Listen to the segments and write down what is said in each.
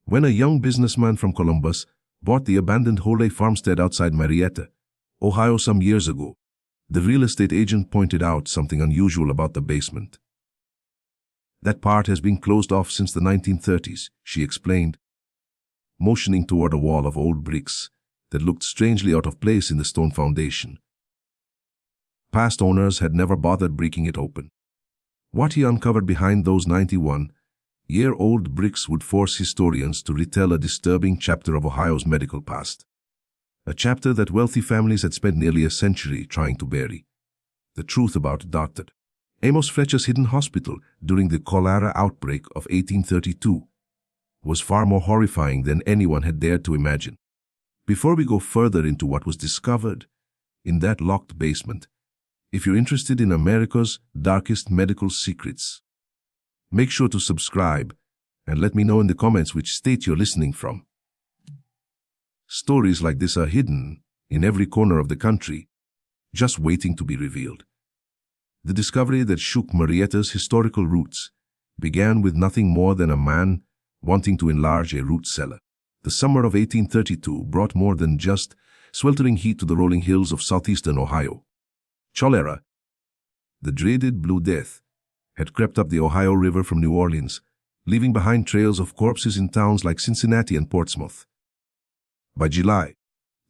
when a young businessman from Columbus bought the abandoned Holle farmstead outside Marietta, Ohio some years ago. The real estate agent pointed out something unusual about the basement. That part has been closed off since the 1930s, she explained, motioning toward a wall of old bricks that looked strangely out of place in the stone foundation. Past owners had never bothered breaking it open. What he uncovered behind those 91-year-old bricks would force historians to retell a disturbing chapter of Ohio's medical past. A chapter that wealthy families had spent nearly a century trying to bury. The truth about Dr. Amos Fletcher's hidden hospital during the cholera outbreak of 1832 was far more horrifying than anyone had dared to imagine. Before we go further into what was discovered in that locked basement, if you're interested in America's darkest medical secrets, make sure to subscribe and let me know in the comments which state you're listening from. Stories like this are hidden in every corner of the country, just waiting to be revealed. The discovery that shook Marietta's historical roots began with nothing more than a man wanting to enlarge a root cellar. The summer of 1832 brought more than just sweltering heat to the rolling hills of southeastern Ohio. Cholera, the dreaded Blue Death, had crept up the Ohio River from New Orleans, leaving behind trails of corpses in towns like Cincinnati and Portsmouth. By July,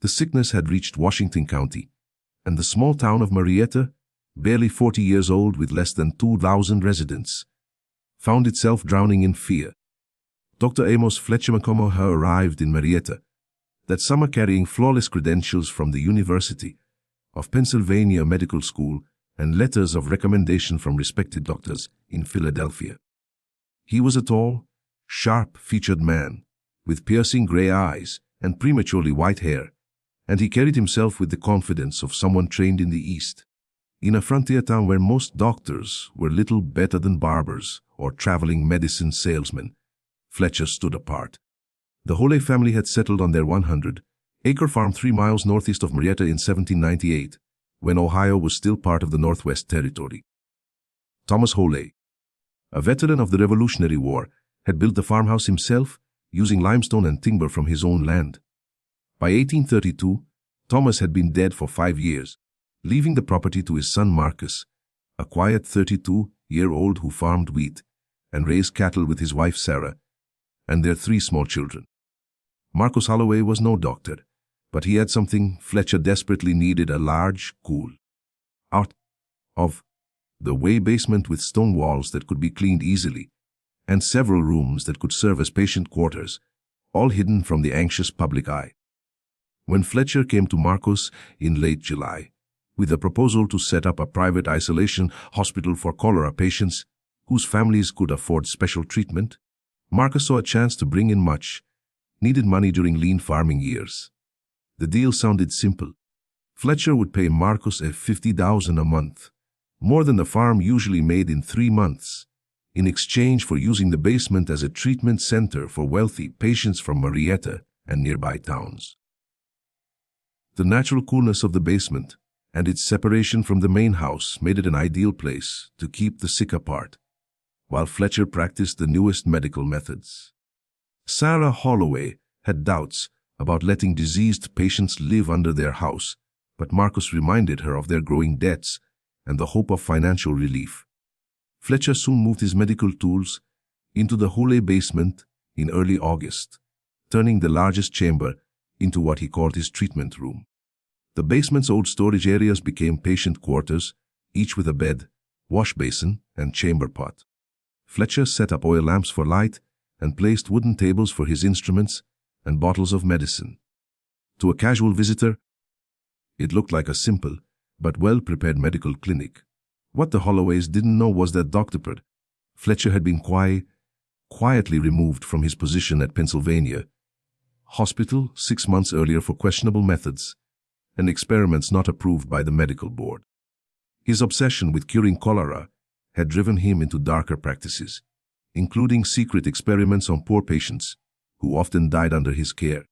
the sickness had reached Washington County, and the small town of Marietta, barely 40 years old with less than 2,000 residents, found itself drowning in fear. Dr. Amos Fletcher McComoher arrived in Marietta that summer carrying flawless credentials from the University of Pennsylvania Medical School and letters of recommendation from respected doctors in Philadelphia. He was a tall, sharp-featured man with piercing gray eyes and prematurely white hair, and he carried himself with the confidence of someone trained in the East. In a frontier town where most doctors were little better than barbers or traveling medicine salesmen, Fletcher stood apart. The Holle family had settled on their 100-acre farm 3 miles northeast of Marietta in 1798, when Ohio was still part of the Northwest Territory. Thomas Holle, a veteran of the Revolutionary War, had built the farmhouse himself, using limestone and timber from his own land. By 1832, Thomas had been dead for 5 years, leaving the property to his son Marcus, a quiet 32-year-old who farmed wheat and raised cattle with his wife Sarah and their 3 small children. Marcus Holloway was no doctor, but he had something Fletcher desperately needed: a large, cool, out-of-the-way basement with stone walls that could be cleaned easily, and several rooms that could serve as patient quarters, all hidden from the anxious public eye. When Fletcher came to Marcus in late July with a proposal to set up a private isolation hospital for cholera patients whose families could afford special treatment, Marcus saw a chance to bring in much-needed money during lean farming years. The deal sounded simple. Fletcher would pay Marcus $50,000 a month, more than the farm usually made in 3 months, in exchange for using the basement as a treatment center for wealthy patients from Marietta and nearby towns. The natural coolness of the basement and its separation from the main house made it an ideal place to keep the sick apart, while Fletcher practiced the newest medical methods. Sarah Holloway had doubts about letting diseased patients live under their house, but Marcus reminded her of their growing debts and the hope of financial relief. Fletcher soon moved his medical tools into the Holle basement in early August, turning the largest chamber into what he called his treatment room. The basement's old storage areas became patient quarters, each with a bed, wash basin, and chamber pot. Fletcher set up oil lamps for light and placed wooden tables for his instruments and bottles of medicine. To a casual visitor, it looked like a simple but well-prepared medical clinic. What the Holloways didn't know was that Dr. Fletcher had been quietly removed from his position at Pennsylvania Hospital 6 months earlier for questionable methods and experiments not approved by the medical board. His obsession with curing cholera had driven him into darker practices, including secret experiments on poor patients who often died under his care.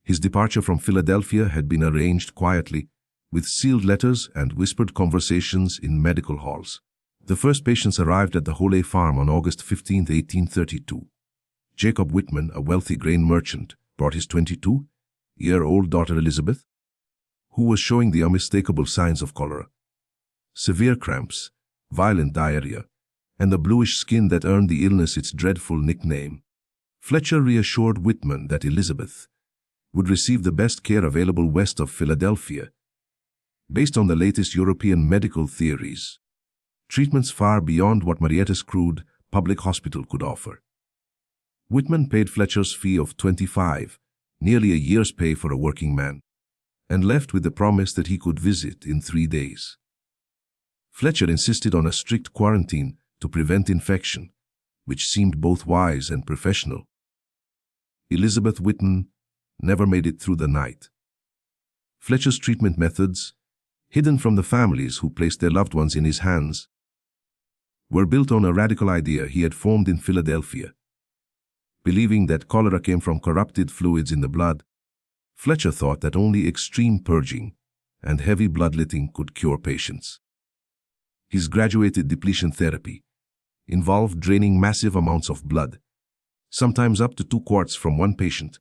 His departure from Philadelphia had been arranged quietly, with sealed letters and whispered conversations in medical halls. The first patients arrived at the Holle farm on August 15, 1832. Jacob Whitman, a wealthy grain merchant, brought his 22-year-old daughter Elizabeth, who was showing the unmistakable signs of cholera. Severe cramps, violent diarrhea, and the bluish skin that earned the illness its dreadful nickname. Fletcher reassured Whitman that Elizabeth would receive the best care available west of Philadelphia, based on the latest European medical theories, treatments far beyond what Marietta's crude public hospital could offer. Whitman paid Fletcher's fee of $25, nearly a year's pay for a working man, and left with the promise that he could visit in 3 days. Fletcher insisted on a strict quarantine to prevent infection, which seemed both wise and professional. Elizabeth Whitman never made it through the night. Fletcher's treatment methods, hidden from the families who placed their loved ones in his hands, were built on a radical idea he had formed in Philadelphia. Believing that cholera came from corrupted fluids in the blood, Fletcher thought that only extreme purging and heavy bloodletting could cure patients. His graduated depletion therapy involved draining massive amounts of blood, sometimes up to 2 quarts from one patient,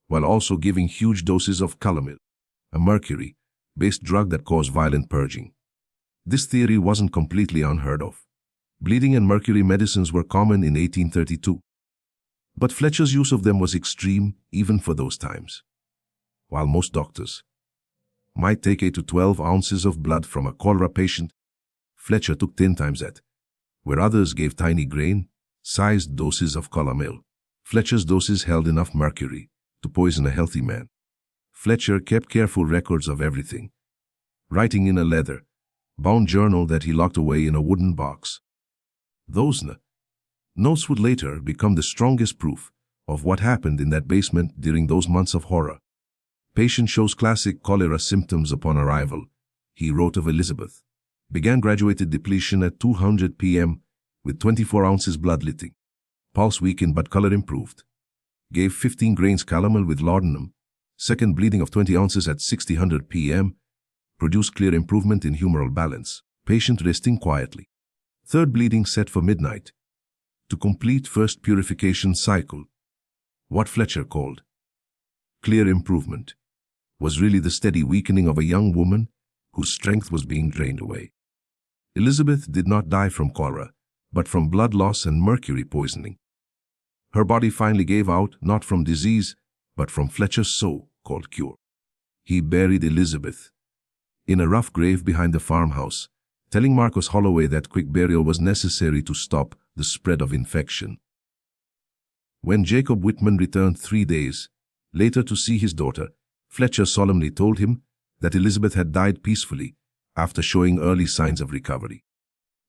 while also giving huge doses of calomel, a mercury-based drug that caused violent purging. This theory wasn't completely unheard of. Bleeding and mercury medicines were common in 1832. But Fletcher's use of them was extreme even for those times. While most doctors might take 8 to 12 ounces of blood from a cholera patient, Fletcher took 10 times that, where others gave tiny grain-sized doses of calomel. Fletcher's doses held enough mercury to poison a healthy man. Fletcher kept careful records of everything, writing in a leather-bound journal that he locked away in a wooden box. Those notes would later become the strongest proof of what happened in that basement during those months of horror. Patient shows classic cholera symptoms upon arrival, he wrote of Elizabeth. Began graduated depletion at 200 p.m. with 24 ounces bloodletting. Pulse weakened but color improved. Gave 15 grains calomel with laudanum. Second bleeding of 20 ounces at 6000 p.m. Produced clear improvement in humoral balance. Patient resting quietly. Third bleeding set for midnight. To complete first purification cycle. What Fletcher called clear improvement was really the steady weakening of a young woman whose strength was being drained away. Elizabeth did not die from cholera, but from blood loss and mercury poisoning. Her body finally gave out, not from disease, but from Fletcher's so-called cure. He buried Elizabeth in a rough grave behind the farmhouse, telling Marcus Holloway that quick burial was necessary to stop the spread of infection. When Jacob Whitman returned 3 days later to see his daughter, Fletcher solemnly told him that Elizabeth had died peacefully after showing early signs of recovery.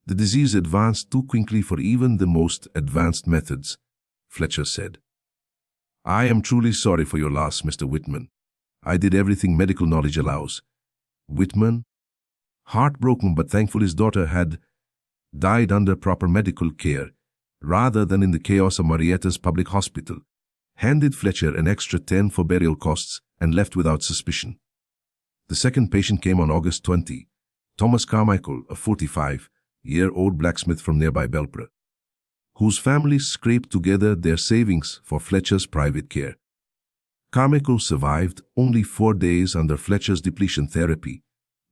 The disease advanced too quickly for even the most advanced methods, Fletcher said. I am truly sorry for your loss, Mr. Whitman. I did everything medical knowledge allows. Whitman, heartbroken but thankful his daughter had died under proper medical care, rather than in the chaos of Marietta's public hospital, handed Fletcher an extra 10 for burial costs and left without suspicion. The second patient came on August 20, Thomas Carmichael, a 45-year-old blacksmith from nearby Belpre, whose family scraped together their savings for Fletcher's private care. Carmichael survived only 4 days under Fletcher's depletion therapy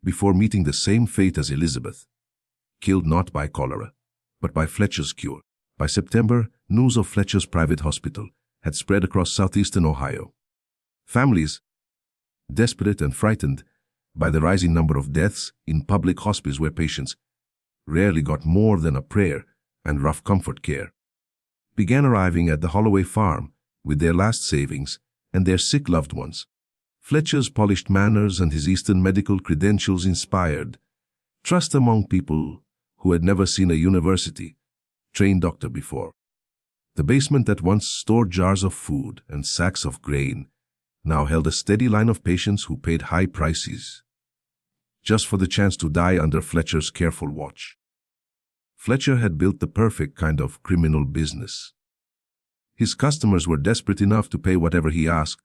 before meeting the same fate as Elizabeth, killed not by cholera, but by Fletcher's cure. By September, news of Fletcher's private hospital had spread across southeastern Ohio. Families, desperate and frightened by the rising number of deaths in public hospitals where patients rarely got more than a prayer and rough comfort care, began arriving at the Holloway farm with their last savings and their sick loved ones. Fletcher's polished manners and his Eastern medical credentials inspired trust among people who had never seen a university-trained doctor before. The basement that once stored jars of food and sacks of grain now held a steady line of patients who paid high prices just for the chance to die under Fletcher's careful watch. Fletcher had built the perfect kind of criminal business. His customers were desperate enough to pay whatever he asked.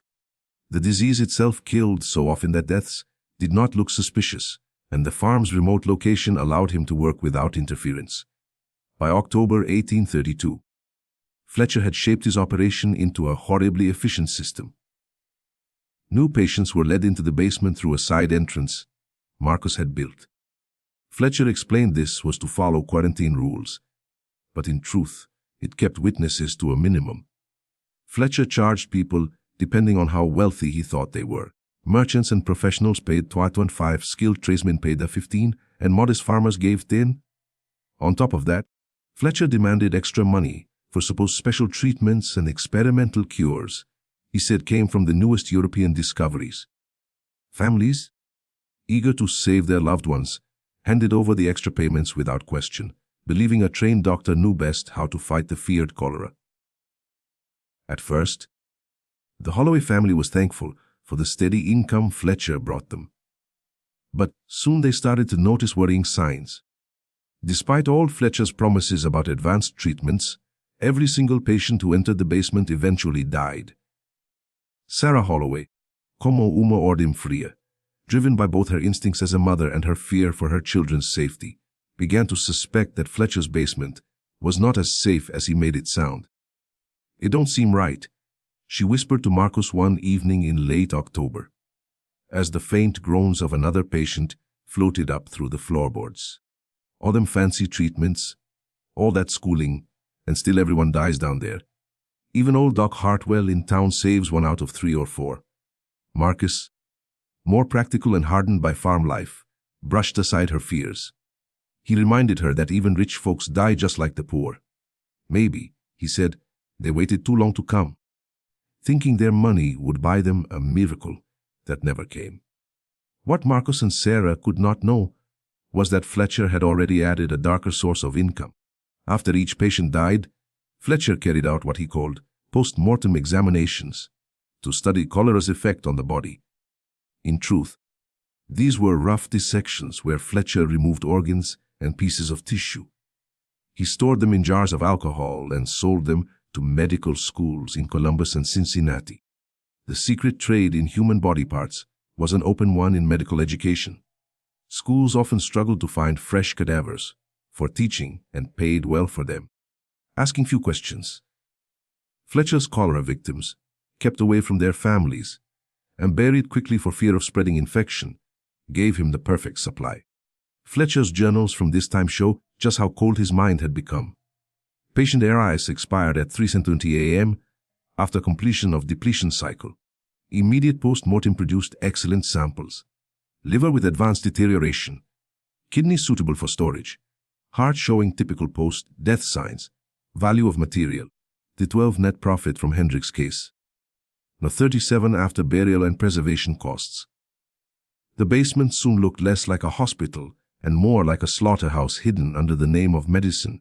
The disease itself killed so often that deaths did not look suspicious, and the farm's remote location allowed him to work without interference. By October 1832, Fletcher had shaped his operation into a horribly efficient system. New patients were led into the basement through a side entrance Marcus had built. Fletcher explained this was to follow quarantine rules, but in truth, it kept witnesses to a minimum. Fletcher charged people depending on how wealthy he thought they were. Merchants and professionals paid 25, skilled tradesmen paid 15, and modest farmers gave 10. On top of that, Fletcher demanded extra money for supposed special treatments and experimental cures he said came from the newest European discoveries. Families, eager to save their loved ones, handed over the extra payments without question, believing a trained doctor knew best how to fight the feared cholera. At first, the Holloway family was thankful for the steady income Fletcher brought them. But soon they started to notice worrying signs. Despite all Fletcher's promises about advanced treatments, every single patient who entered the basement eventually died. Sarah Holloway, como uma ordem fria, driven by both her instincts as a mother and her fear for her children's safety, began to suspect that Fletcher's basement was not as safe as he made it sound. "It don't seem right," she whispered to Marcus one evening in late October, as the faint groans of another patient floated up through the floorboards. "All them fancy treatments, all that schooling, and still everyone dies down there. Even old Doc Hartwell in town saves 1 out of 3 or 4. Marcus, more practical and hardened by farm life, brushed aside her fears. He reminded her that even rich folks die just like the poor. Maybe, he said, they waited too long to come, thinking their money would buy them a miracle that never came. What Marcus and Sarah could not know was that Fletcher had already added a darker source of income. After each patient died, Fletcher carried out what he called post-mortem examinations to study cholera's effect on the body. In truth, these were rough dissections where Fletcher removed organs and pieces of tissue. He stored them in jars of alcohol and sold them to medical schools in Columbus and Cincinnati. The secret trade in human body parts was an open one in medical education. Schools often struggled to find fresh cadavers for teaching and paid well for them, asking few questions. Fletcher's cholera victims, kept away from their families and buried quickly for fear of spreading infection, gave him the perfect supply. Fletcher's journals from this time show just how cold his mind had become. Patient ARIS expired at 3:20 a.m. after completion of depletion cycle. Immediate post-mortem produced excellent samples. Liver with advanced deterioration, kidney suitable for storage, heart showing typical post-death signs, value of material, the 12 net profit from Hendrick's case. No 37 after burial and preservation costs. The basement soon looked less like a hospital and more like a slaughterhouse hidden under the name of medicine.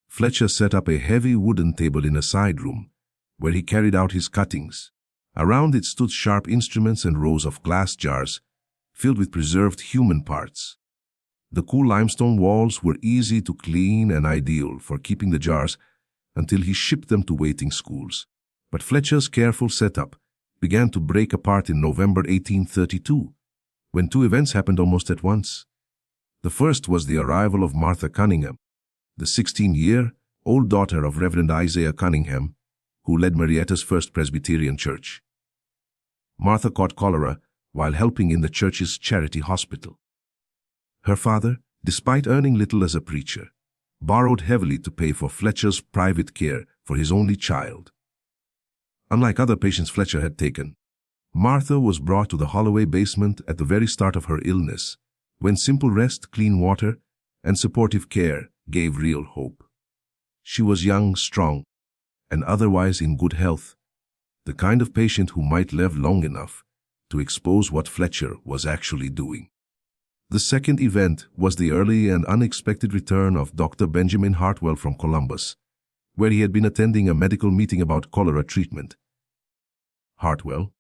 Fletcher set up a heavy wooden table in a side room, where he carried out his cuttings. Around it stood sharp instruments and rows of glass jars, filled with preserved human parts. The cool limestone walls were easy to clean and ideal for keeping the jars until he shipped them to waiting schools. But Fletcher's careful setup began to break apart in November 1832, when 2 events happened almost at once. The first was the arrival of Martha Cunningham, the 16-year-old daughter of Reverend Isaiah Cunningham, who led Marietta's First Presbyterian Church. Martha caught cholera while helping in the church's charity hospital. Her father, despite earning little as a preacher, borrowed heavily to pay for Fletcher's private care for his only child. Unlike other patients Fletcher had taken, Martha was brought to the Holloway basement at the very start of her illness, when simple rest, clean water, and supportive care gave real hope. She was young, strong, and otherwise in good health, the kind of patient who might live long enough to expose what Fletcher was actually doing. The second event was the early and unexpected return of Dr. Benjamin Hartwell from Columbus, where he had been attending a medical meeting about cholera treatment. Hartwell,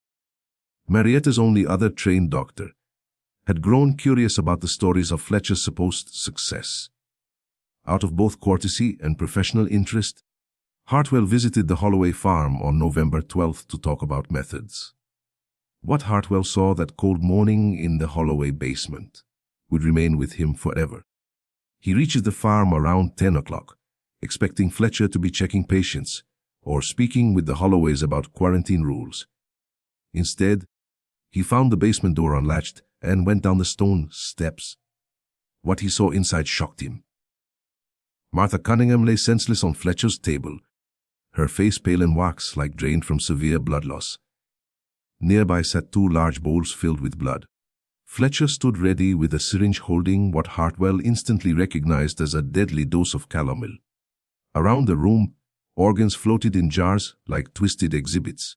Marietta's only other trained doctor, had grown curious about the stories of Fletcher's supposed success. Out of both courtesy and professional interest, Hartwell visited the Holloway farm on November 12th to talk about methods. What Hartwell saw that cold morning in the Holloway basement would remain with him forever. He reaches the farm around 10 o'clock, expecting Fletcher to be checking patients or speaking with the Holloways about quarantine rules. Instead, he found the basement door unlatched and went down the stone steps. What he saw inside shocked him. Martha Cunningham lay senseless on Fletcher's table, her face pale and wax-like, drained from severe blood loss. Nearby sat 2 large bowls filled with blood. Fletcher stood ready with a syringe holding what Hartwell instantly recognized as a deadly dose of calomel. Around the room, organs floated in jars like twisted exhibits.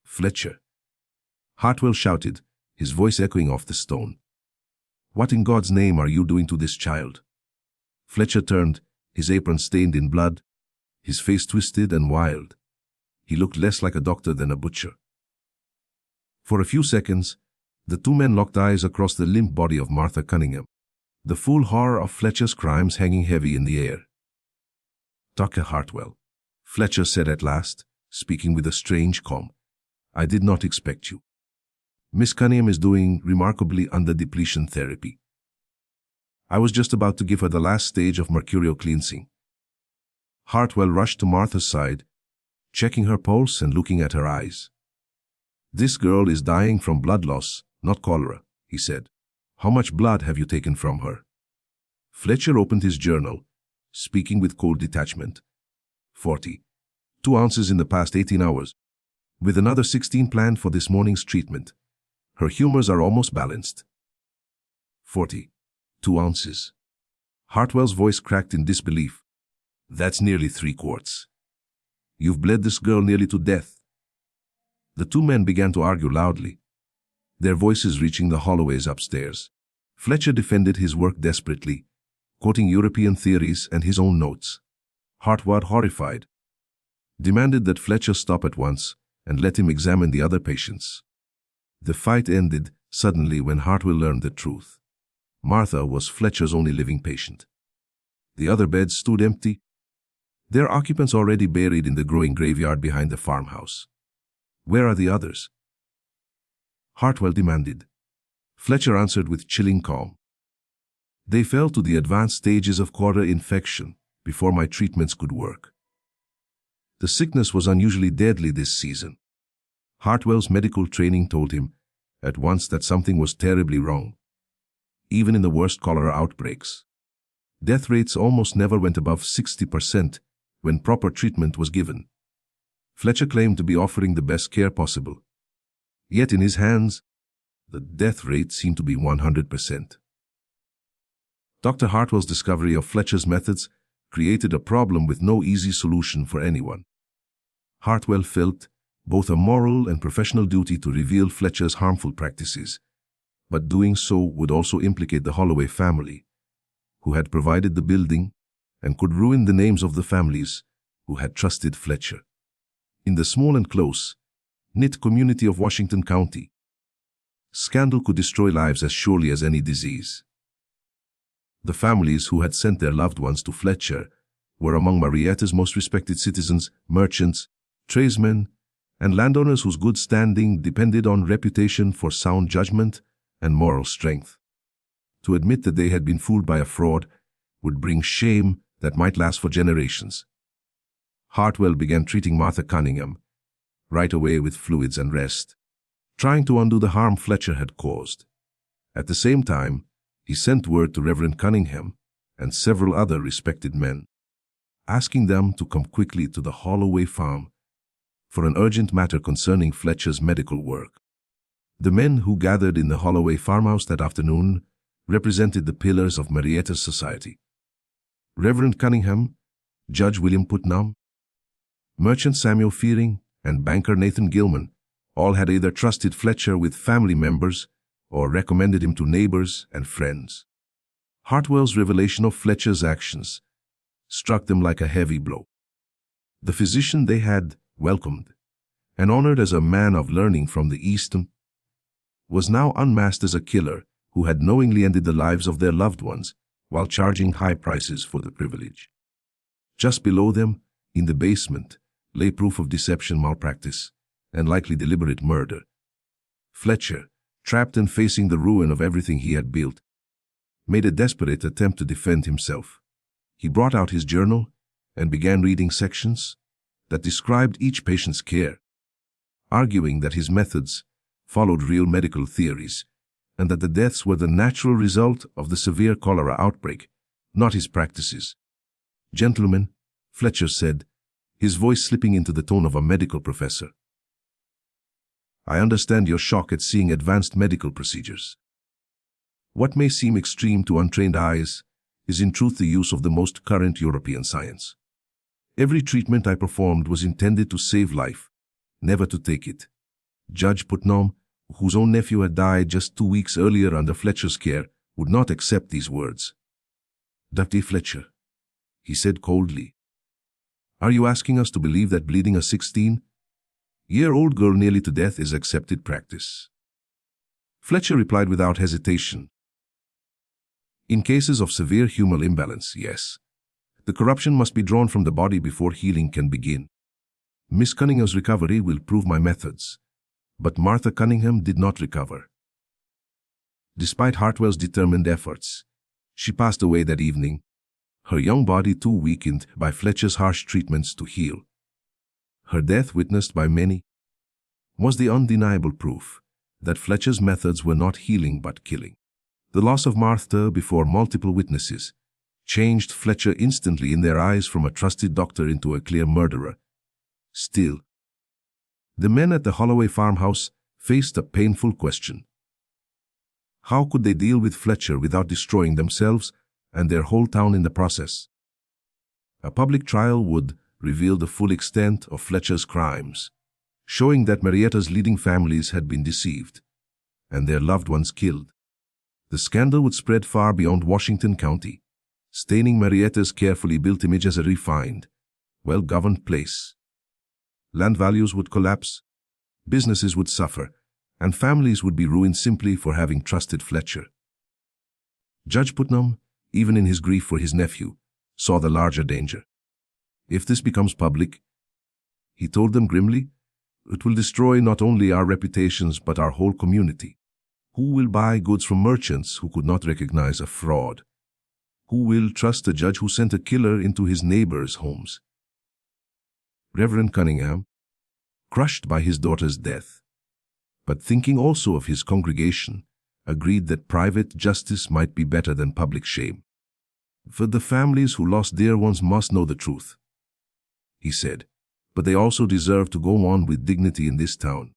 "Fletcher!" Hartwell shouted, his voice echoing off the stone. "What in God's name are you doing to this child?" Fletcher turned, his apron stained in blood, his face twisted and wild. He looked less like a doctor than a butcher. For a few seconds, the 2 men locked eyes across the limp body of Martha Cunningham, the full horror of Fletcher's crimes hanging heavy in the air. "Dr. Hartwell," Fletcher said at last, speaking with a strange calm, "I did not expect you. Miss Cunningham is doing remarkably under depletion therapy. I was just about to give her the last stage of mercurial cleansing." Hartwell rushed to Martha's side, checking her pulse and looking at her eyes. "This girl is dying from blood loss, not cholera," he said. "How much blood have you taken from her?" Fletcher opened his journal, speaking with cold detachment. 40. 2 ounces in the past 18 hours, with another 16 planned for this morning's treatment. Her humors are almost balanced. 40. 2 ounces. Hartwell's voice cracked in disbelief. "That's nearly 3 quarts. You've bled this girl nearly to death." The 2 men began to argue loudly, their voices reaching the Holloways upstairs. Fletcher defended his work desperately, quoting European theories and his own notes. Hartwell, horrified, demanded that Fletcher stop at once and let him examine the other patients. The fight ended suddenly when Hartwell learned the truth. Martha was Fletcher's only living patient. The other beds stood empty, their occupants already buried in the growing graveyard behind the farmhouse. "Where are the others?" Hartwell demanded. Fletcher answered with chilling calm. "They fell to the advanced stages of quarter infection before my treatments could work. The sickness was unusually deadly this season." Hartwell's medical training told him at once that something was terribly wrong. Even in the worst cholera outbreaks, death rates almost never went above 60% when proper treatment was given. Fletcher claimed to be offering the best care possible. Yet in his hands, the death rate seemed to be 100%. Dr. Hartwell's discovery of Fletcher's methods created a problem with no easy solution for anyone. Hartwell felt both a moral and professional duty to reveal Fletcher's harmful practices, but doing so would also implicate the Holloway family, who had provided the building, and could ruin the names of the families who had trusted Fletcher. In the small and close-knit community of Washington County, scandal could destroy lives as surely as any disease. The families who had sent their loved ones to Fletcher were among Marietta's most respected citizens, merchants, tradesmen, and landowners whose good standing depended on reputation for sound judgment and moral strength. To admit that they had been fooled by a fraud would bring shame that might last for generations. Hartwell began treating Martha Cunningham right away with fluids and rest, trying to undo the harm Fletcher had caused. At the same time, he sent word to Reverend Cunningham and several other respected men, asking them to come quickly to the Holloway farm for an urgent matter concerning Fletcher's medical work. The men who gathered in the Holloway farmhouse that afternoon represented the pillars of Marietta's society. Reverend Cunningham, Judge William Putnam, Merchant Samuel Fearing, and banker Nathan Gilman all had either trusted Fletcher with family members or recommended him to neighbors and friends. Hartwell's revelation of Fletcher's actions struck them like a heavy blow. The physician they had welcomed and honored as a man of learning from the East was now unmasked as a killer who had knowingly ended the lives of their loved ones while charging high prices for the privilege. Just below them, in the basement, lay proof of deception, malpractice, and likely deliberate murder. Fletcher, trapped and facing the ruin of everything he had built, made a desperate attempt to defend himself. He brought out his journal and began reading sections that described each patient's care, arguing that his methods followed real medical theories and that the deaths were the natural result of the severe cholera outbreak, not his practices. "Gentlemen," Fletcher said, his voice slipping into the tone of a medical professor, "I understand your shock at seeing advanced medical procedures. What may seem extreme to untrained eyes is in truth the use of the most current European science. Every treatment I performed was intended to save life, never to take it." Judge Putnam, whose own nephew had died just 2 weeks earlier under Fletcher's care, would not accept these words. "Dr. Fletcher," he said coldly, "are you asking us to believe that bleeding a 16-year-old girl nearly to death is accepted practice?" Fletcher replied without hesitation, "In cases of severe humoral imbalance, yes. The corruption must be drawn from the body before healing can begin. Miss Cunningham's recovery will prove my methods, but Martha Cunningham did not recover. Despite Hartwell's determined efforts, she passed away that evening, her young body too weakened by Fletcher's harsh treatments to heal. Her death, witnessed by many, was the undeniable proof that Fletcher's methods were not healing but killing. The loss of Martha before multiple witnesses changed Fletcher instantly in their eyes from a trusted doctor into a clear murderer. Still, the men at the Holloway farmhouse faced a painful question. How could they deal with Fletcher without destroying themselves and their whole town in the process? A public trial would reveal the full extent of Fletcher's crimes, showing that Marietta's leading families had been deceived and their loved ones killed. The scandal would spread far beyond Washington County, staining Marietta's carefully built image as a refined, well-governed place. Land values would collapse, businesses would suffer, and families would be ruined simply for having trusted Fletcher. Judge Putnam, even in his grief for his nephew, saw the larger danger. "If this becomes public," he told them grimly, "it will destroy not only our reputations but our whole community. Who will buy goods from merchants who could not recognize a fraud? Who will trust a judge who sent a killer into his neighbors' homes?" Reverend Cunningham, crushed by his daughter's death, but thinking also of his congregation, agreed that private justice might be better than public shame. "For the families who lost dear ones must know the truth," he said, "but they also deserve to go on with dignity in this town.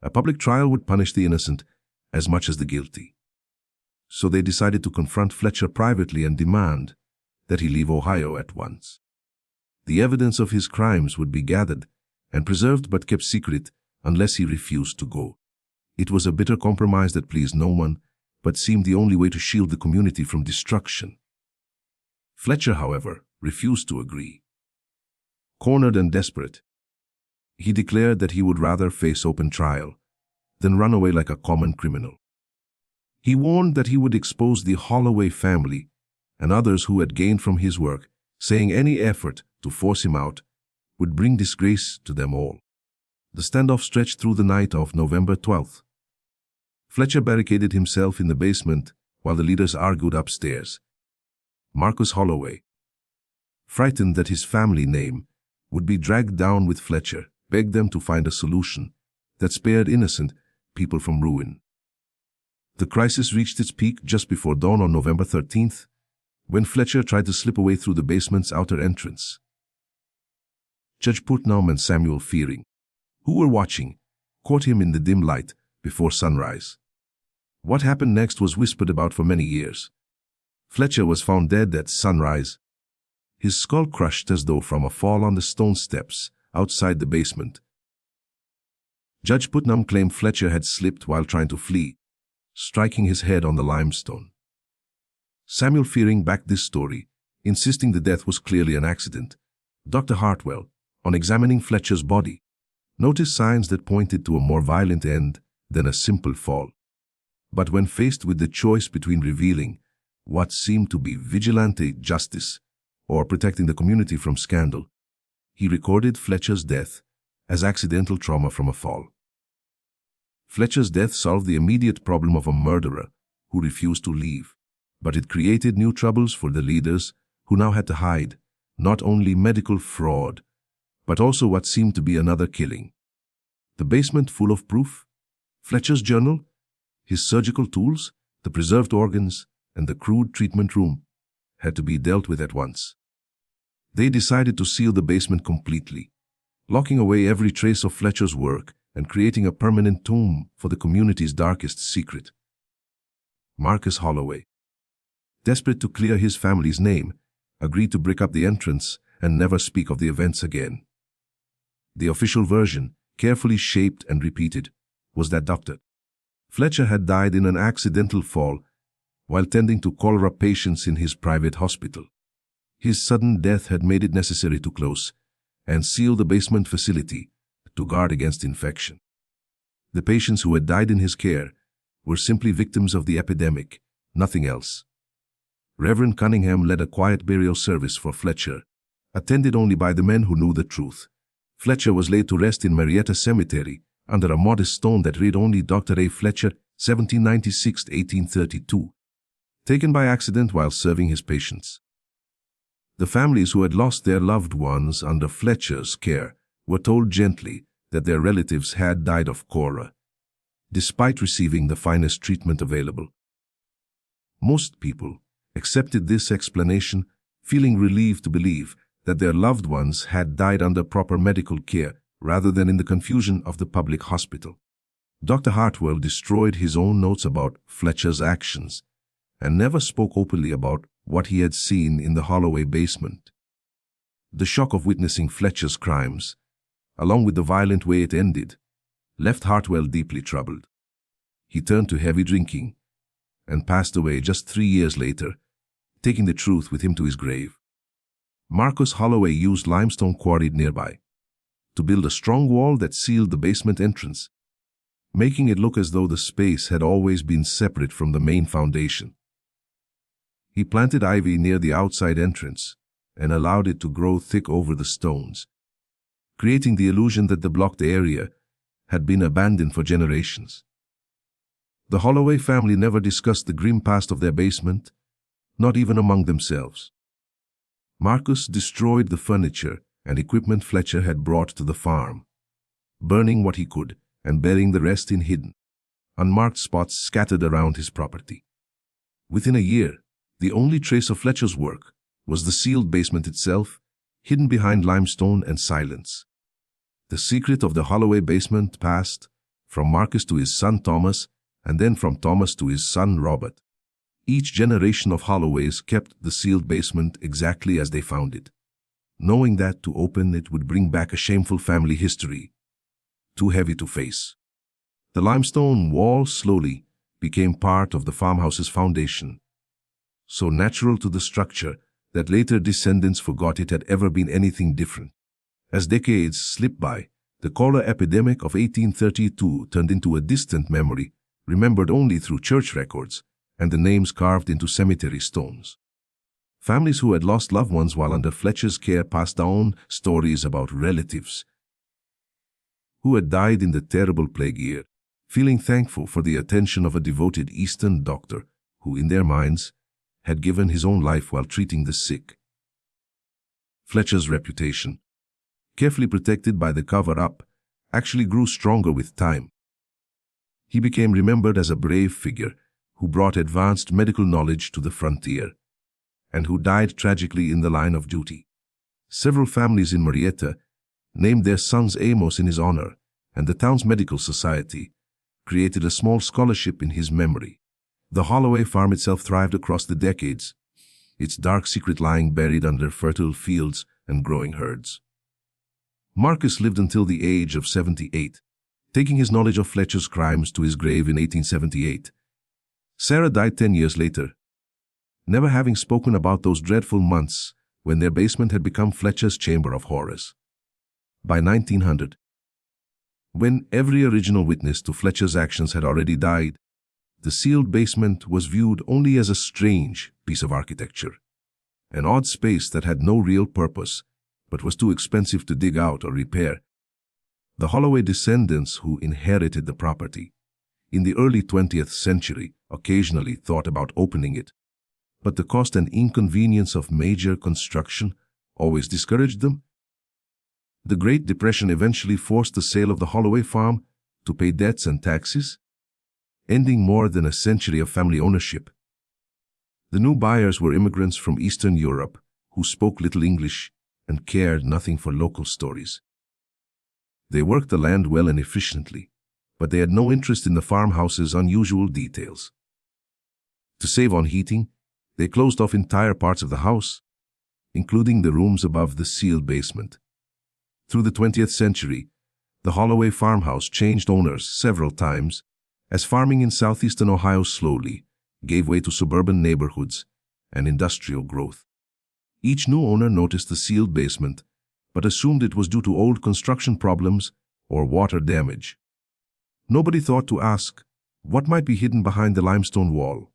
A public trial would punish the innocent as much as the guilty." So they decided to confront Fletcher privately and demand that he leave Ohio at once. The evidence of his crimes would be gathered and preserved but kept secret unless he refused to go. It was a bitter compromise that pleased no one, but seemed the only way to shield the community from destruction. Fletcher, however, refused to agree. Cornered and desperate, he declared that he would rather face open trial than run away like a common criminal. He warned that he would expose the Holloway family and others who had gained from his work, saying any effort to force him out would bring disgrace to them all. The standoff stretched through the night of November 12th. Fletcher barricaded himself in the basement while the leaders argued upstairs. Marcus Holloway, frightened that his family name would be dragged down with Fletcher, begged them to find a solution that spared innocent people from ruin. The crisis reached its peak just before dawn on November 13th, when Fletcher tried to slip away through the basement's outer entrance. Judge Putnam and Samuel Fearing, who were watching, caught him in the dim light before sunrise. What happened next was whispered about for many years. Fletcher was found dead at sunrise, his skull crushed as though from a fall on the stone steps outside the basement. Judge Putnam claimed Fletcher had slipped while trying to flee, striking his head on the limestone. Samuel Fearing backed this story, insisting the death was clearly an accident. Dr. Hartwell, on examining Fletcher's body, noticed signs that pointed to a more violent end than a simple fall. But when faced with the choice between revealing what seemed to be vigilante justice or protecting the community from scandal, he recorded Fletcher's death as accidental trauma from a fall. Fletcher's death solved the immediate problem of a murderer who refused to leave, but it created new troubles for the leaders who now had to hide, not only medical fraud, but also what seemed to be another killing. The basement full of proof, Fletcher's journal, his surgical tools, the preserved organs, and the crude treatment room had to be dealt with at once. They decided to seal the basement completely, locking away every trace of Fletcher's work and creating a permanent tomb for the community's darkest secret. Marcus Holloway, desperate to clear his family's name, agreed to brick up the entrance and never speak of the events again. The official version, carefully shaped and repeated, was that Dr. Fletcher had died in an accidental fall while tending to cholera patients in his private hospital. His sudden death had made it necessary to close and seal the basement facility to guard against infection. The patients who had died in his care were simply victims of the epidemic, nothing else. Reverend Cunningham led a quiet burial service for Fletcher, attended only by the men who knew the truth. Fletcher was laid to rest in Marietta Cemetery under a modest stone that read only Dr. A. Fletcher, 1796–1832, taken by accident while serving his patients. The families who had lost their loved ones under Fletcher's care were told gently that their relatives had died of cholera, despite receiving the finest treatment available. Most people accepted this explanation, feeling relieved to believe that their loved ones had died under proper medical care rather than in the confusion of the public hospital. Dr. Hartwell destroyed his own notes about Fletcher's actions and never spoke openly about what he had seen in the Holloway basement. The shock of witnessing Fletcher's crimes, along with the violent way it ended, left Hartwell deeply troubled. He turned to heavy drinking and passed away just 3 years later, taking the truth with him to his grave. Marcus Holloway used limestone quarried nearby to build a strong wall that sealed the basement entrance, making it look as though the space had always been separate from the main foundation. He planted ivy near the outside entrance and allowed it to grow thick over the stones, creating the illusion that the blocked area had been abandoned for generations. The Holloway family never discussed the grim past of their basement, not even among themselves. Marcus destroyed the furniture and equipment Fletcher had brought to the farm, burning what he could and burying the rest in hidden, unmarked spots scattered around his property. Within a year, the only trace of Fletcher's work was the sealed basement itself, hidden behind limestone and silence. The secret of the Holloway basement passed from Marcus to his son Thomas, and then from Thomas to his son Robert. Each generation of Holloways kept the sealed basement exactly as they found it, knowing that to open it would bring back a shameful family history, too heavy to face. The limestone wall slowly became part of the farmhouse's foundation, so natural to the structure that later descendants forgot it had ever been anything different. As decades slipped by, the cholera epidemic of 1832 turned into a distant memory, remembered only through church records and the names carved into cemetery stones. Families who had lost loved ones while under Fletcher's care passed down stories about relatives who had died in the terrible plague year, feeling thankful for the attention of a devoted Eastern doctor who, in their minds, had given his own life while treating the sick. Fletcher's reputation, carefully protected by the cover-up, actually grew stronger with time. He became remembered as a brave figure who brought advanced medical knowledge to the frontier, and who died tragically in the line of duty. Several families in Marietta named their sons Amos in his honor, and the town's medical society created a small scholarship in his memory. The Holloway farm itself thrived across the decades, its dark secret lying buried under fertile fields and growing herds. Marcus lived until the age of 78, taking his knowledge of Fletcher's crimes to his grave in 1878. Sarah died 10 years later, never having spoken about those dreadful months when their basement had become Fletcher's chamber of horrors. By 1900, when every original witness to Fletcher's actions had already died, the sealed basement was viewed only as a strange piece of architecture, an odd space that had no real purpose but was too expensive to dig out or repair. The Holloway descendants who inherited the property in the early 20th century occasionally thought about opening it, but the cost and inconvenience of major construction always discouraged them. The Great Depression eventually forced the sale of the Holloway farm to pay debts and taxes, ending more than a century of family ownership. The new buyers were immigrants from Eastern Europe who spoke little English and cared nothing for local stories. They worked the land well and efficiently, but they had no interest in the farmhouse's unusual details. To save on heating, they closed off entire parts of the house, including the rooms above the sealed basement. Through the 20th century, the Holloway farmhouse changed owners several times as farming in southeastern Ohio slowly gave way to suburban neighborhoods and industrial growth. Each new owner noticed the sealed basement, but assumed it was due to old construction problems or water damage. Nobody thought to ask what might be hidden behind the limestone wall.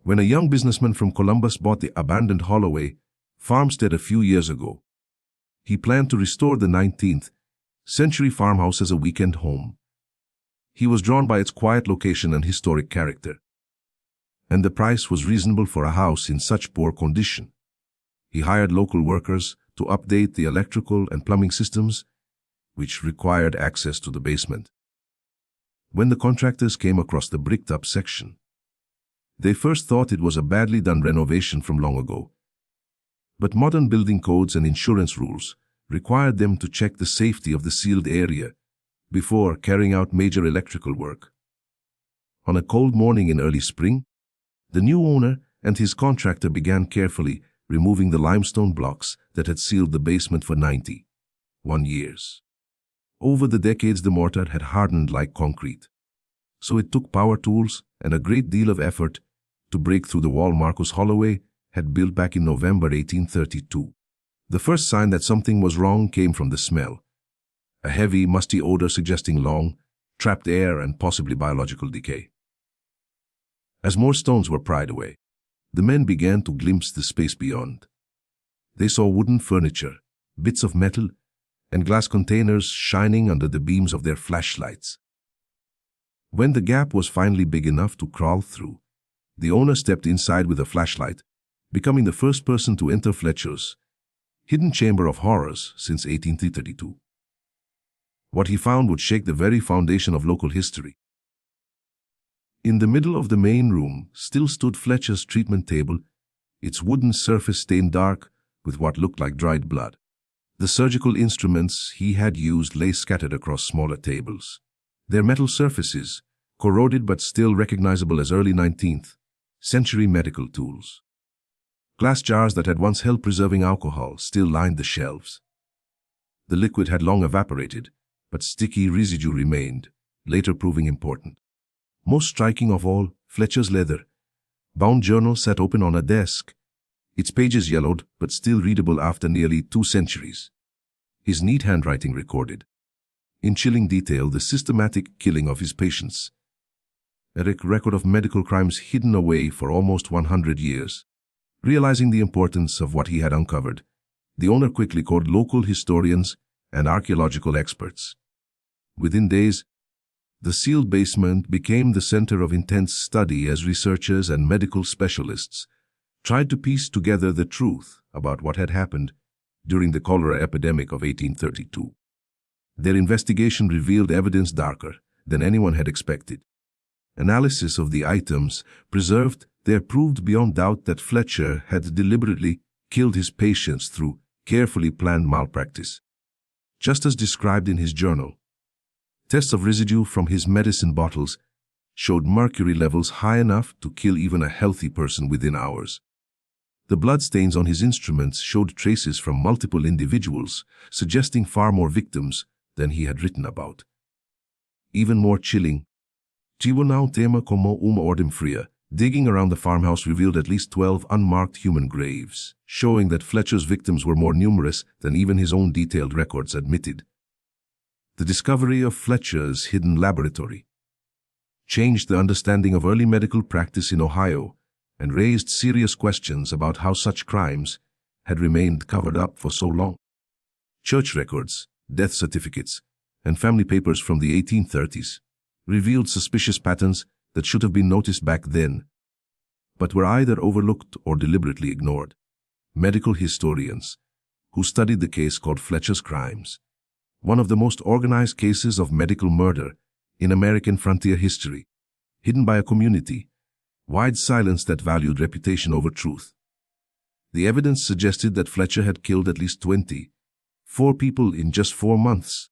When a young businessman from Columbus bought the abandoned Holloway farmstead a few years ago, he planned to restore the 19th century farmhouse as a weekend home. He was drawn by its quiet location and historic character, and the price was reasonable for a house in such poor condition. He hired local workers to update the electrical and plumbing systems, which required access to the basement. When the contractors came across the bricked-up section, they first thought it was a badly done renovation from long ago. But modern building codes and insurance rules required them to check the safety of the sealed area before carrying out major electrical work. On a cold morning in early spring, the new owner and his contractor began carefully removing the limestone blocks that had sealed the basement for 91 years. Over the decades, the mortar had hardened like concrete, so it took power tools and a great deal of effort to break through the wall Marcus Holloway had built back in November 1832. The first sign that something was wrong came from the smell, a heavy, musty odor suggesting long, trapped air and possibly biological decay. As more stones were pried away, the men began to glimpse the space beyond. They saw wooden furniture, bits of metal, and glass containers shining under the beams of their flashlights. When the gap was finally big enough to crawl through, the owner stepped inside with a flashlight, becoming the first person to enter Fletcher's hidden chamber of horrors since 1832. What he found would shake the very foundation of local history. In the middle of the main room still stood Fletcher's treatment table, its wooden surface stained dark with what looked like dried blood. The surgical instruments he had used lay scattered across smaller tables, their metal surfaces corroded but still recognizable as early 19th century medical tools. Glass jars that had once held preserving alcohol still lined the shelves. The liquid had long evaporated, but sticky residue remained, later proving important. Most striking of all, Fletcher's leather-bound journal sat open on a desk, its pages yellowed but still readable after nearly 2 centuries. His neat handwriting recorded, in chilling detail, the systematic killing of his patients, a record of medical crimes hidden away for almost 100 years. Realizing the importance of what he had uncovered, the owner quickly called local historians and archaeological experts. Within days, the sealed basement became the center of intense study as researchers and medical specialists tried to piece together the truth about what had happened during the cholera epidemic of 1832. Their investigation revealed evidence darker than anyone had expected. Analysis of the items preserved there proved beyond doubt that Fletcher had deliberately killed his patients through carefully planned malpractice. Just as described in his journal, tests of residue from his medicine bottles showed mercury levels high enough to kill even a healthy person within hours. The bloodstains on his instruments showed traces from multiple individuals, suggesting far more victims than he had written about. Even more chilling, Tribunal tema como ordem fria, digging around the farmhouse revealed at least 12 unmarked human graves, showing that Fletcher's victims were more numerous than even his own detailed records admitted. The discovery of Fletcher's hidden laboratory changed the understanding of early medical practice in Ohio and raised serious questions about how such crimes had remained covered up for so long. Church records, death certificates, and family papers from the 1830s revealed suspicious patterns that should have been noticed back then, but were either overlooked or deliberately ignored. medical historians who studied the case called Fletcher's crimes, one of the most organized cases of medical murder in American frontier history, hidden by a community, wide silence that valued reputation over truth. The evidence suggested that Fletcher had killed at least 24 people in just 4 months,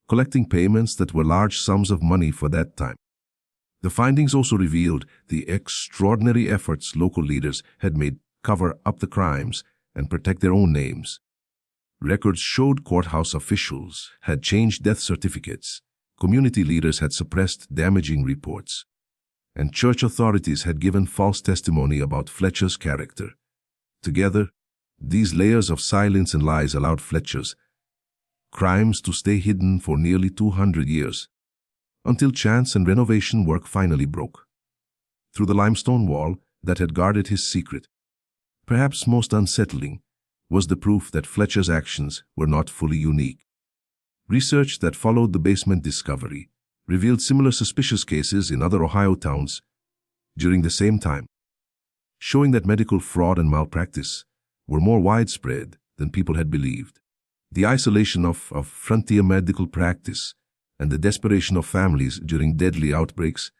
collecting payments that were large sums of money for that time. The findings also revealed the extraordinary efforts local leaders had made to cover up the crimes and protect their own names. Records showed courthouse officials had changed death certificates, community leaders had suppressed damaging reports, and church authorities had given false testimony about Fletcher's character. Together, these layers of silence and lies allowed Fletcher's crimes to stay hidden for nearly 200 years, until chance and renovation work finally broke through the limestone wall that had guarded his secret. Perhaps most unsettling was the proof that Fletcher's actions were not fully unique. Research that followed the basement discovery revealed similar suspicious cases in other Ohio towns during the same time, showing that medical fraud and malpractice were more widespread than people had believed. The isolation of frontier medical practice and the desperation of families during deadly outbreaks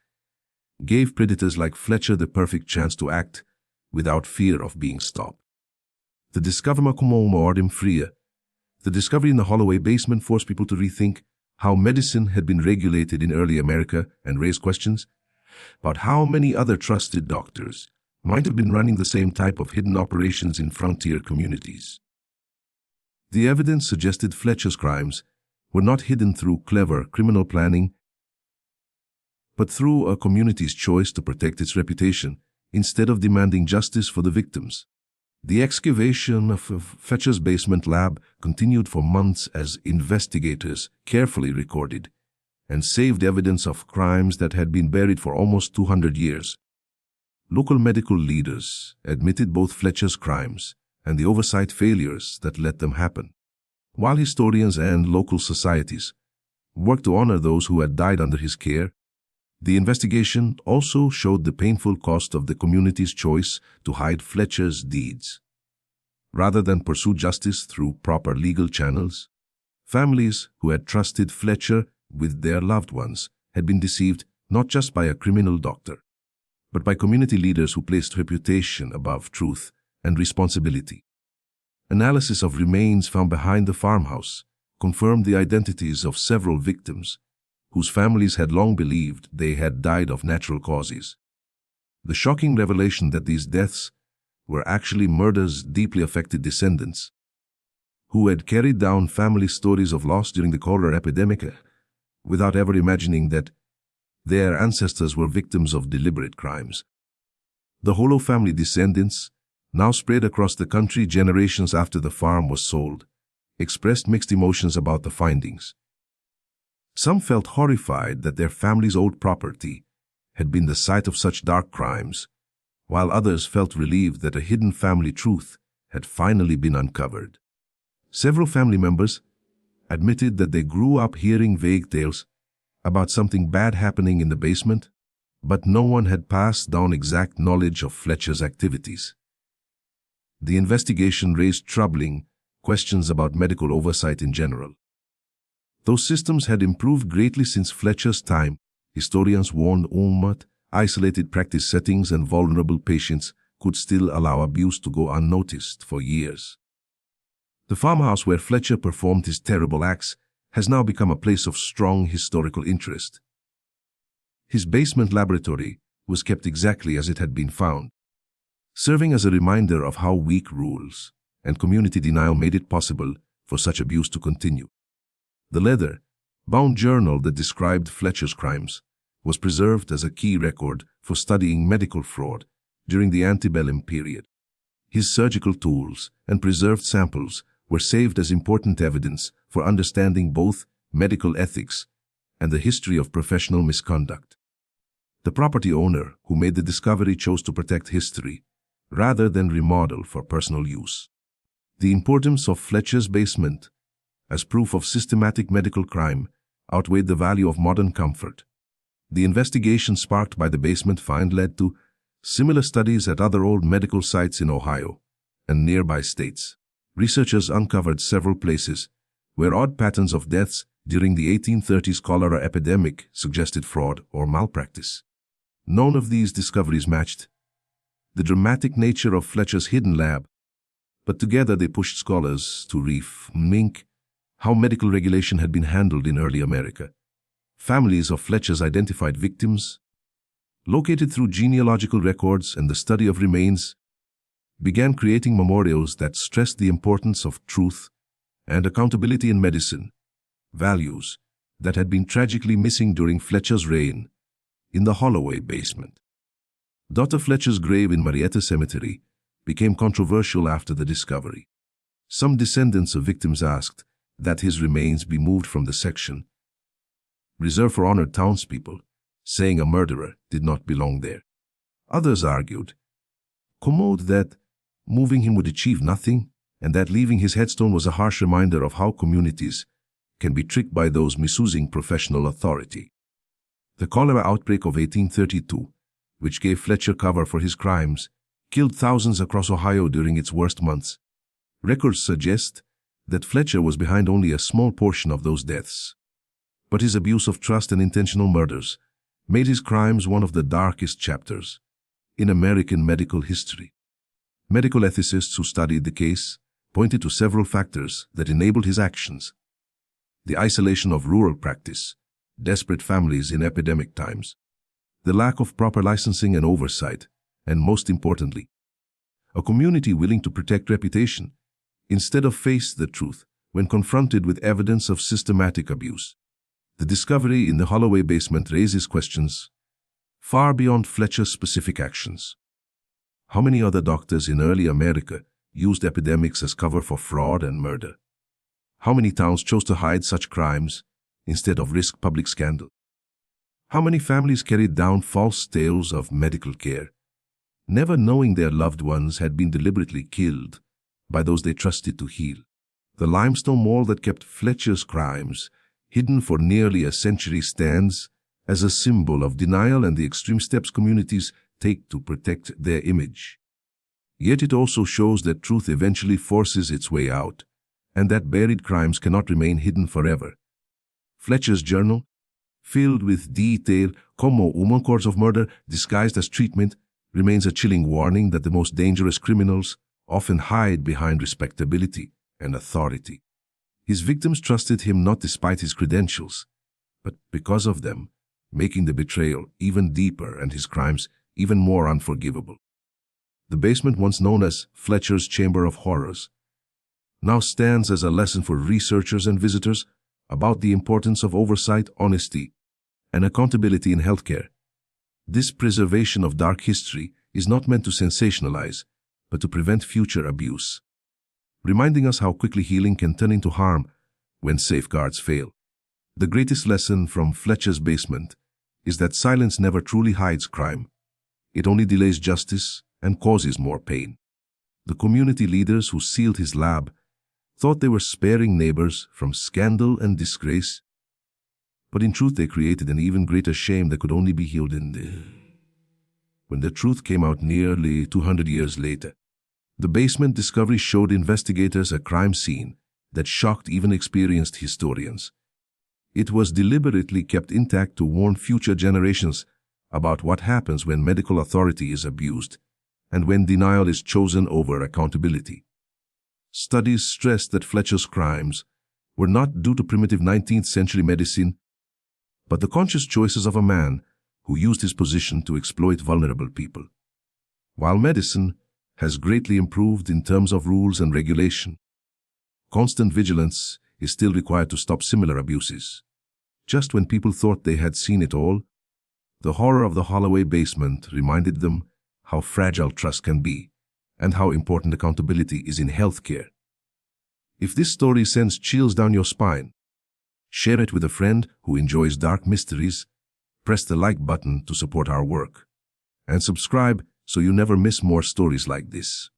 gave predators like Fletcher the perfect chance to act without fear of being stopped. The discovery in the Holloway basement forced people to rethink how medicine had been regulated in early America and raise questions about how many other trusted doctors might have been running the same type of hidden operations in frontier communities. The evidence suggested Fletcher's crimes were not hidden through clever criminal planning, but through a community's choice to protect its reputation instead of demanding justice for the victims. The excavation of Fletcher's basement lab continued for months as investigators carefully recorded and saved evidence of crimes that had been buried for almost 200 years. Local medical leaders admitted both Fletcher's crimes and the oversight failures that let them happen, while historians and local societies worked to honor those who had died under his care. The investigation also showed the painful cost of the community's choice to hide Fletcher's deeds. Rather than pursue justice through proper legal channels, families who had trusted Fletcher with their loved ones had been deceived not just by a criminal doctor, but by community leaders who placed reputation above truth and responsibility. Analysis of remains found behind the farmhouse confirmed the identities of several victims whose families had long believed they had died of natural causes. The shocking revelation that these deaths were actually murders deeply affected descendants who had carried down family stories of loss during the cholera epidemic without ever imagining that their ancestors were victims of deliberate crimes. The Hollow family descendants, now spread across the country generations after the farm was sold, expressed mixed emotions about the findings. Some felt horrified that their family's old property had been the site of such dark crimes, while others felt relieved that a hidden family truth had finally been uncovered. Several family members admitted that they grew up hearing vague tales about something bad happening in the basement, but no one had passed down exact knowledge of Fletcher's activities. The investigation raised troubling questions about medical oversight in general. Though systems had improved greatly since Fletcher's time, historians warned isolated practice settings and vulnerable patients could still allow abuse to go unnoticed for years. The farmhouse where Fletcher performed his terrible acts has now become a place of strong historical interest. His basement laboratory was kept exactly as it had been found, serving as a reminder of how weak rules and community denial made it possible for such abuse to continue. The leather-bound journal that described Fletcher's crimes was preserved as a key record for studying medical fraud during the antebellum period. His surgical tools and preserved samples were saved as important evidence for understanding both medical ethics and the history of professional misconduct. The property owner who made the discovery chose to protect history rather than remodel for personal use. The importance of Fletcher's basement as proof of systematic medical crime outweighed the value of modern comfort. The investigation sparked by the basement find led to similar studies at other old medical sites in Ohio, and nearby states. Researchers uncovered several places where odd patterns of deaths during the 1830s cholera epidemic suggested fraud or malpractice. None of these discoveries matched the dramatic nature of Fletcher's hidden lab, but together they pushed scholars to rethink how medical regulation had been handled in early America. Families of Fletcher's identified victims, located through genealogical records and the study of remains, began creating memorials that stressed the importance of truth and accountability in medicine, values that had been tragically missing during Fletcher's reign in the Holloway basement. Dr. Fletcher's grave in Marietta Cemetery became controversial after the discovery. Some descendants of victims asked that his remains be moved from the section reserved for honored townspeople, saying a murderer did not belong there. Others argued that moving him would achieve nothing, and that leaving his headstone was a harsh reminder of how communities can be tricked by those misusing professional authority. The cholera outbreak of 1832, which gave Fletcher cover for his crimes, killed thousands across Ohio during its worst months. Records suggest that Fletcher was behind only a small portion of those deaths. But his abuse of trust and intentional murders made his crimes one of the darkest chapters in American medical history. Medical ethicists who studied the case pointed to several factors that enabled his actions: the isolation of rural practice, desperate families in epidemic times, the lack of proper licensing and oversight, and most importantly, a community willing to protect reputation instead of face the truth when confronted with evidence of systematic abuse. The discovery in the Holloway basement raises questions far beyond Fletcher's specific actions. How many other doctors in early America used epidemics as cover for fraud and murder? How many towns chose to hide such crimes instead of risk public scandal? How many families carried down false tales of medical care, never knowing their loved ones had been deliberately killed by those they trusted to heal? The limestone wall that kept Fletcher's crimes hidden for nearly a century stands as a symbol of denial and the extreme steps communities take to protect their image. Yet it also shows that truth eventually forces its way out, and that buried crimes cannot remain hidden forever. Fletcher's journal, filled with detailed records of murder disguised as treatment, remains a chilling warning that the most dangerous criminals often hide behind respectability and authority. His victims trusted him not despite his credentials, but because of them, making the betrayal even deeper and his crimes even more unforgivable. The basement, once known as Fletcher's Chamber of Horrors, now stands as a lesson for researchers and visitors about the importance of oversight, honesty, and accountability in healthcare. This preservation of dark history is not meant to sensationalize, but to prevent future abuse, reminding us how quickly healing can turn into harm when safeguards fail. The greatest lesson from Fletcher's basement is that silence never truly hides crime. It only delays justice and causes more pain. The community leaders who sealed his lab thought they were sparing neighbors from scandal and disgrace, but in truth they created an even greater shame that could only be healed when the truth came out nearly 200 years later. The basement discovery showed investigators a crime scene that shocked even experienced historians. It was deliberately kept intact to warn future generations about what happens when medical authority is abused and when denial is chosen over accountability. Studies stressed that Fletcher's crimes were not due to primitive 19th century medicine, but the conscious choices of a man who used his position to exploit vulnerable people. While medicine has greatly improved in terms of rules and regulation, constant vigilance is still required to stop similar abuses. Just when people thought they had seen it all, the horror of the Holloway basement reminded them how fragile trust can be and how important accountability is in healthcare. If this story sends chills down your spine, share it with a friend who enjoys dark mysteries, press the like button to support our work, and subscribe so you never miss more stories like this.